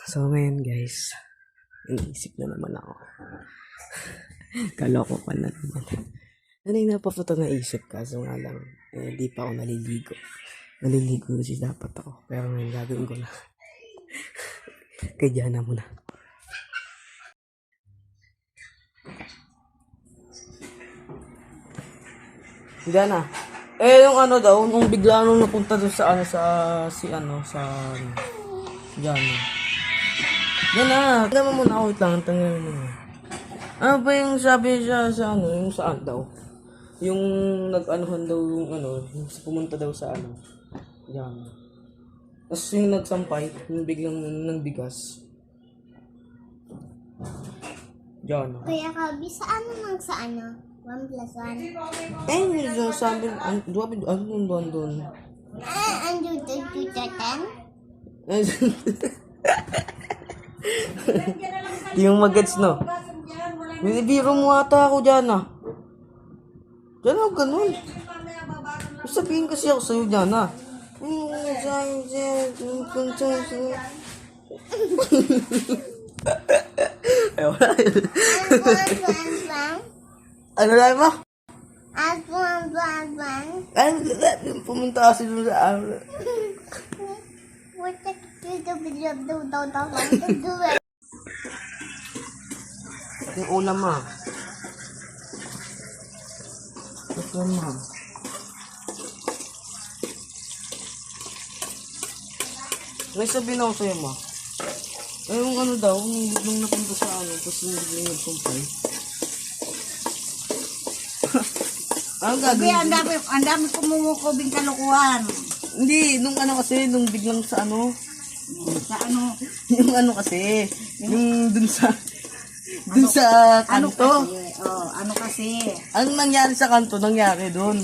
So ngayon guys, iniisip na naman ako. Kaloko pa na naman. Kanina pa po ito naisip, kaso nga lang, di pa ako naliligo. Naliligo kasi dapat ako. Pero ngayon gagawin ko na. Kaya na muna. Diyan na. Yung ano daw, nung bigla nung napunta doon sa ano, diyan na. Diyan na. Tingnan mo muna, wait lang, tingnan mo muna. Ano ba yung sabi siya sa ano, yung saan daw? Yung nag-anuhan daw yung ano, yung pumunta daw sa ano. Diyan. Tapos yung nagsampay, yung biglang ng bigas. Diyan. Kaya Kabi, saan nang sa ano? 1 plus 1? Yung sabi, ano yung doon? Andun to 10? Di yung magets, no? Binibiro mo ata ako dyan, ah. Dyan ako ganun. Sabihin kasi ako sa'yo dyan, ah. Ay, wala yun. Ano lang mo? Ano, pumunta kasi dun sa ano. What the do it? Yung ulam, ma. Ito, ma. May sabihin ako sa'yo, ma. Yung ano daw, nung napunta sa ano, tapos yung nagsumpay. Ang gagawin? Ang dami kumumukubing kalukuhan. Hindi, nung ano kasi, nung biglang sa ano. Sa ano? Yung ano kasi, yung dun sa kanto. Ano kasi? Ang nangyari sa kanto, nangyari dun.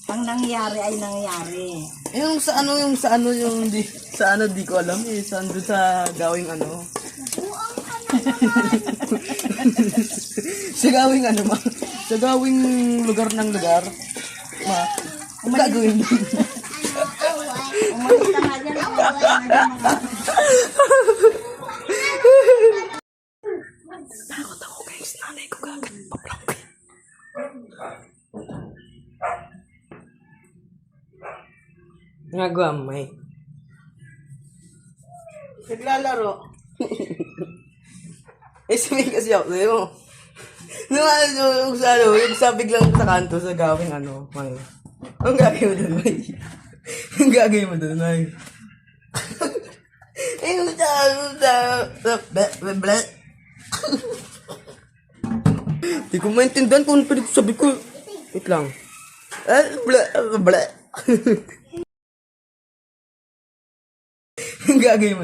Ang nangyari ay nangyari. Yung sa ano, di ko alam eh. Saan dun sa gawing ano. Sa gawing ano, ma. Sa gawing lugar ng lugar. Ma, ang gagawin dun. Umalis ka nga dyan. Takot ako guys, nanay ko gagawin pa lang. Nagawa mo, may. Naglalaro. Sabihin kasi ako sa'yo. Yung sa biglang sa kanto sa gawing ano, may. Ang gagawin mo doon, may. Ang gagawin mo doon, may. Di ko maintindihan kung ano pinagsasabi ko. Wait lang. Ang gagawin mo doon.